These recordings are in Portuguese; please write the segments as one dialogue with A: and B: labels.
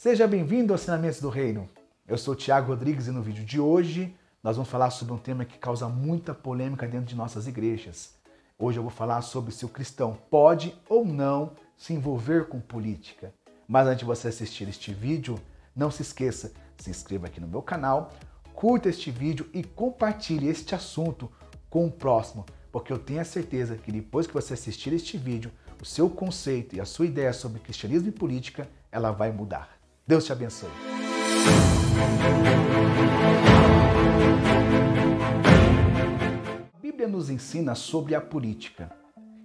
A: Seja bem-vindo aos Ensinamentos do Reino. Eu sou Tiago Rodrigues e no vídeo de hoje nós vamos falar sobre um tema que causa muita polêmica dentro de nossas igrejas. Hoje eu vou falar sobre se o cristão pode ou não se envolver com política. Mas antes de você assistir este vídeo, não se esqueça, se inscreva aqui no meu canal, curta este vídeo e compartilhe este assunto com o próximo, porque eu tenho a certeza que depois que você assistir este vídeo, o seu conceito e a sua ideia sobre cristianismo e política, ela vai mudar. Deus te abençoe. A Bíblia nos ensina sobre a política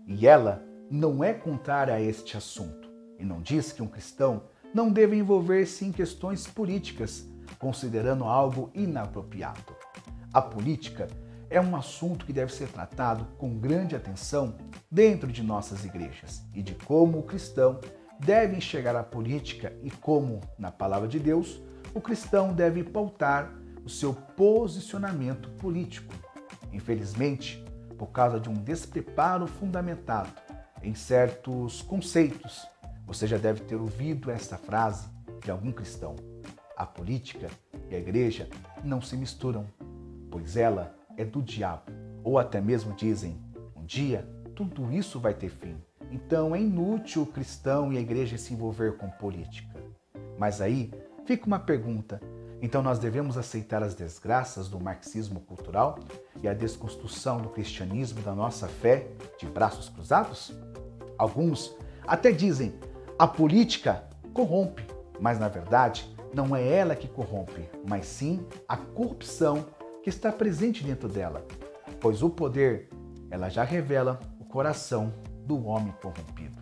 A: e ela não é contrária a este assunto e não diz que um cristão não deve envolver-se em questões políticas, considerando algo inapropriado. A política é um assunto que deve ser tratado com grande atenção dentro de nossas igrejas e de como o cristão deve enxergar a política e como, na palavra de Deus, o cristão deve pautar o seu posicionamento político. Infelizmente, por causa de um despreparo fundamentado em certos conceitos, você já deve ter ouvido esta frase de algum cristão: a política e a igreja não se misturam, pois ela é do diabo. Ou até mesmo dizem: um dia tudo isso vai ter fim. Então é inútil o cristão e a igreja se envolver com política. Mas aí fica uma pergunta: então nós devemos aceitar as desgraças do marxismo cultural e a desconstrução do cristianismo da nossa fé de braços cruzados? Alguns até dizem: a política corrompe, mas na verdade não é ela que corrompe, mas sim a corrupção que está presente dentro dela, pois o poder, ela já revela o coração do homem corrompido.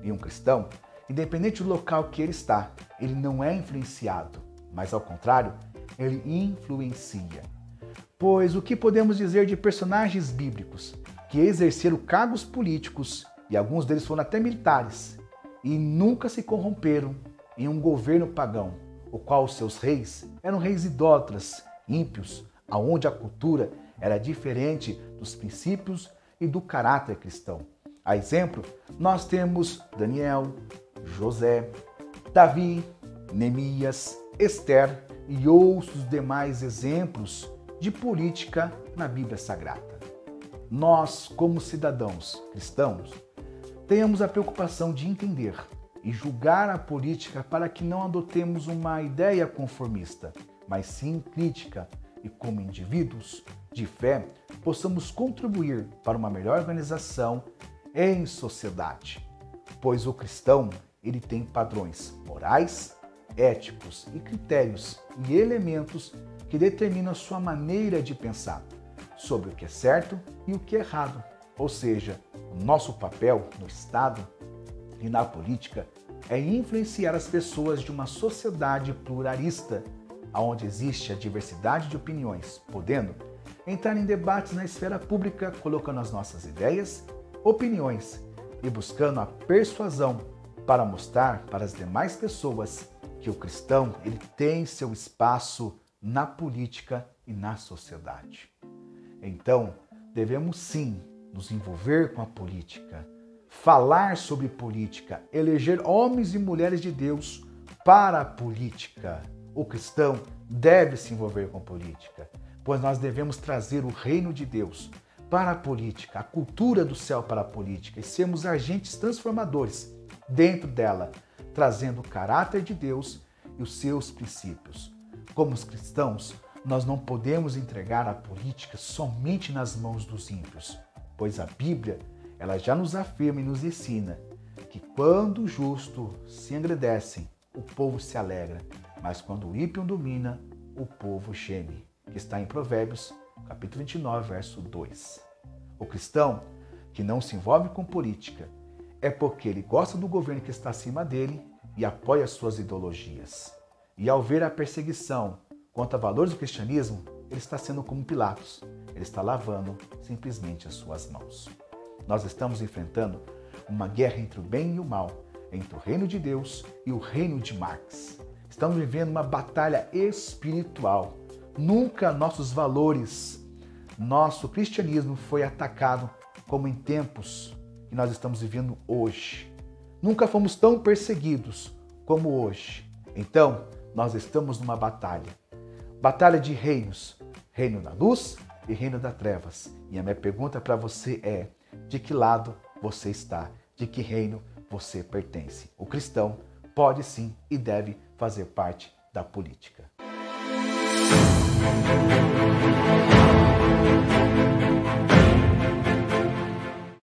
A: E um cristão, independente do local que ele está, ele não é influenciado, mas ao contrário, ele influencia. Pois o que podemos dizer de personagens bíblicos que exerceram cargos políticos, e alguns deles foram até militares, e nunca se corromperam em um governo pagão, o qual os seus reis eram reis idólatras, ímpios, aonde a cultura era diferente dos princípios e do caráter cristão. A exemplo, nós temos Daniel, José, Davi, Neemias, Esther e outros demais exemplos de política na Bíblia Sagrada. Nós, como cidadãos cristãos, tenhamos a preocupação de entender e julgar a política para que não adotemos uma ideia conformista, mas sim crítica, e como indivíduos de fé possamos contribuir para uma melhor organização em sociedade. Pois o cristão, ele tem padrões morais, éticos e critérios e elementos que determinam a sua maneira de pensar sobre o que é certo e o que é errado. Ou seja, o nosso papel no Estado e na política é influenciar as pessoas de uma sociedade pluralista, onde existe a diversidade de opiniões, podendo entrar em debates na esfera pública, colocando as nossas ideias, opiniões e buscando a persuasão para mostrar para as demais pessoas que o cristão ele tem seu espaço na política e na sociedade. Então, devemos sim nos envolver com a política, falar sobre política, eleger homens e mulheres de Deus para a política. O cristão deve se envolver com política, pois nós devemos trazer o reino de Deus para a política, a cultura do céu para a política e sermos agentes transformadores dentro dela, trazendo o caráter de Deus e os seus princípios. Como os cristãos, nós não podemos entregar a política somente nas mãos dos ímpios, pois a Bíblia ela já nos afirma e nos ensina que quando o justo se engrandece, o povo se alegra, mas quando o ímpio domina, o povo geme, que está em Provérbios, capítulo 29, verso 2. O cristão que não se envolve com política é porque ele gosta do governo que está acima dele e apoia suas ideologias. E ao ver a perseguição contra valores do cristianismo, ele está sendo como Pilatos, ele está lavando simplesmente as suas mãos. Nós estamos enfrentando uma guerra entre o bem e o mal, entre o reino de Deus e o reino de Marx. Estamos vivendo uma batalha espiritual. Nunca nossos valores, nosso cristianismo foi atacado como em tempos que nós estamos vivendo hoje. Nunca fomos tão perseguidos como hoje. Então, nós estamos numa batalha. Batalha de reinos. Reino da luz e reino das trevas. E a minha pergunta para você é: de que lado você está? De que reino você pertence? O cristão pode sim e deve fazer parte da política.